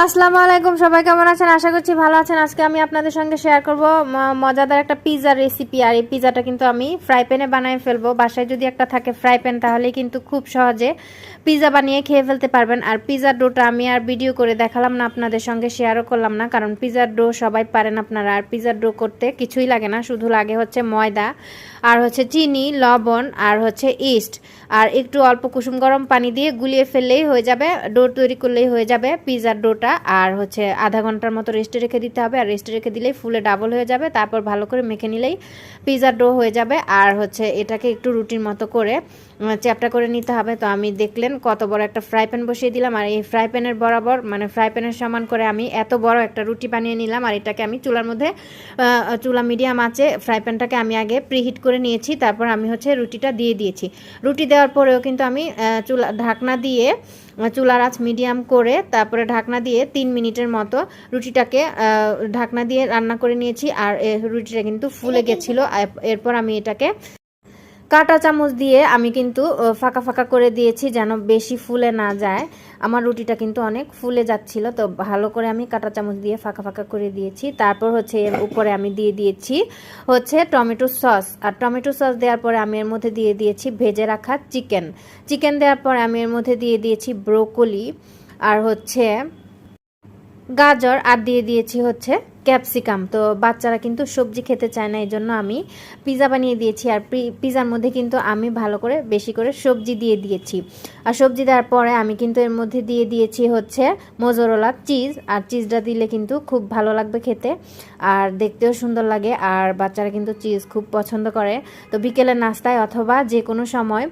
আসসালামু আলাইকুম, সবাই কেমন আছেন? আশা করছি ভালো আছেন। আজকে আমি আপনাদের সঙ্গে শেয়ার করব মজাদার একটা পিৎজার রেসিপি। আর এই পিৎজাটা কিন্তু আমি ফ্রাই প্যানে বানিয়ে ফেলবো। বাসায় যদি একটা থাকে ফ্রাই প্যান, তাহলেই কিন্তু খুব সহজে পিৎজা বানিয়ে খেয়ে ফেলতে পারবেন। আর পিৎজার ডোটা আমি আর ভিডিও করে দেখালাম না, আপনাদের সঙ্গে শেয়ারও করলাম না, কারণ পিৎজার ডো সবাই পারেন আপনারা। আর পিৎজার ডো করতে কিছুই লাগে না, শুধু লাগে হচ্ছে ময়দা আর হচ্ছে চিনি, লবণ আর হচ্ছে ইস্ট, আর একটু অল্প কুসুম গরম পানি দিয়ে গুলিয়ে ফেললেই হয়ে যাবে। ডো তৈরি করলেই হয়ে যাবে পিৎজার ডোটা। আর হচ্ছে আধা ঘন্টার মতো রেস্টে রেখে দিতে হবে, আর রেস্টে রেখে দিলেই ফুলে ডাবল হয়ে যাবে। তারপর ভালো করে মেখে নিলেই পিৎজার ডো হয়ে যাবে। আর হচ্ছে এটাকে একটু রুটির মতো করে চ্যাপটা করে নিতে হবে। তো আমি দেখলেন কত বড় একটা ফ্রাই প্যান বসিয়ে দিলাম, আর এই ফ্রাই প্যানের বরাবর মানে ফ্রাই প্যানের সমান করে আমি এত বড় একটা রুটি বানিয়ে নিলাম। আর এটাকে আমি চুলার মধ্যে চুলা মিডিয়াম আঁচে ফ্রাই প্যানটাকে আমি আগে প্রিহিট করে নিয়েছি। তারপর আমি হচ্ছে রুটিটা দিয়ে দিয়েছি। রুটি দেওয়ার পরেও কিন্তু আমি চুলা ঢাকনা দিয়ে চুলার আঁচ মিডিয়াম করে তারপরে ঢাকনা দিয়ে 3 মিনিটের মতো রুটিটাকে ঢাকনা দিয়ে রান্না করে নিয়েছি। আর রুটিটা কিন্তু ফুলে গেছিলো। এরপর আমি এটাকে কাঁটা চামচ দিয়ে আমি কিন্তু ফাঁকা ফাঁকা করে দিয়েছি, যেন বেশি ফুলে না যায়। আমার রুটিটা কিন্তু অনেক ফুলে যাচ্ছিল, তো ভালো করে আমি কাঁটা চামচ দিয়ে ফাঁকা ফাঁকা করে দিয়েছি। তারপর হচ্ছে এর উপরে আমি দিয়ে দিয়েছি হচ্ছে টমেটো সস। আর টমেটো সস দেওয়ার পরে আমি এর মধ্যে দিয়ে দিয়েছি ভেজে রাখা চিকেন দেওয়ার পরে আমি এর মধ্যে দিয়ে দিয়েছি ব্রোকলি আর হচ্ছে গাজর, আর দিয়ে দিয়েছি হচ্ছে ক্যাপসিকাম। তো বাচ্চারা কিন্তু সবজি খেতে চায় না, এই জন্য আমি পিৎজা বানিয়ে দিয়েছি। আর পিৎজার মধ্যে কিন্তু আমি ভালো করে বেশি করে সবজি দিয়ে দিয়েছি। আর সবজি দেওয়ার পরে আমি কিন্তু এর মধ্যে দিয়ে দিয়েছি হচ্ছে মোজারেলা চিজ। আর চিজটা দিলে কিন্তু খুব ভালো লাগবে খেতে, আর দেখতেও সুন্দর লাগে। আর বাচ্চারা কিন্তু চিজ খুব পছন্দ করে। তো বিকেলের নাস্তায় অথবা যে কোনো সময়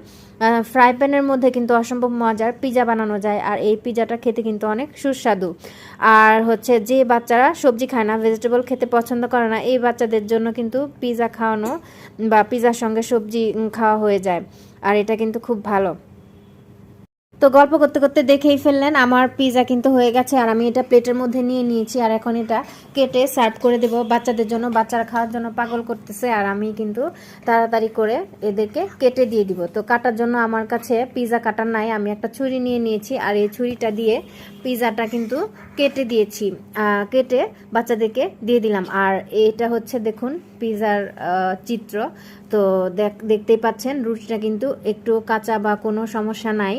ফ্রাই প্যানের মধ্যে কিন্তু অসম্ভব মজার পিৎজা বানানো যায়। আর এই পিৎজাটা খেতে কিন্তু অনেক সুস্বাদু। আর হচ্ছে যে বাচ্চারা সবজি খায় না, ভেজিটেবল খেতে পছন্দ করে না, এই বাচ্চাদের জন্য কিন্তু পিৎজা খাওয়ানো বা পিৎজার সঙ্গে সবজি খাওয়া হয়ে যায়। আর এটা কিন্তু খুব ভালো। তো গল্প করতে করতে দেখেই ফেললেন আমার পিৎজা কিন্তু হয়ে গেছে। আর আমি এটা প্লেটের মধ্যে নিয়ে নিয়েছি, আর এখন এটা কেটে সার্ভ করে দেব বাচ্চাদের জন্য। বাচ্চারা খাওয়ার জন্য পাগল করতেছে, আর আমি কিন্তু তাড়াতাড়ি করে এদেরকে কেটে দিয়ে দিব। তো কাটার জন্য আমার কাছে পিৎজা কাটার নাই, আমি একটা ছুরি নিয়ে নিয়েছি। আর এই ছুরিটা দিয়ে পিৎজাটা কিন্তু কেটে দিয়েছি, কেটে বাচ্চাদেরকে দিয়ে দিলাম। আর এটা হচ্ছে দেখুন পিৎজার চিত্র। তো দেখতেই পাচ্ছেন রুটিটা কিন্তু একটু কাঁচা বা কোনো সমস্যা নাই,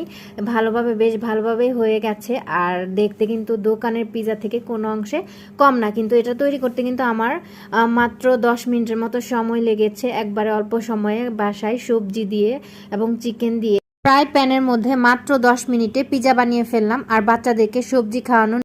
বেশ ভালোভাবে হয়ে গেছে। আর দেখতে কিন্তু দোকানের পিৎজা থেকে কোনো অংশে কম না। কিন্তু এটা তৈরি করতে কিন্তু আমার মাত্র 10 মিনিটের মতো সময় লেগেছে, একবারে অল্প সময়ে বাসায় সবজি দিয়ে এবং চিকেন দিয়ে ফ্রাই প্যানের মধ্যে মাত্র 10 মিনিটে পিৎজা বানিয়ে ফেললাম। আর বাচ্চাদেরকে সবজি খাওয়ানো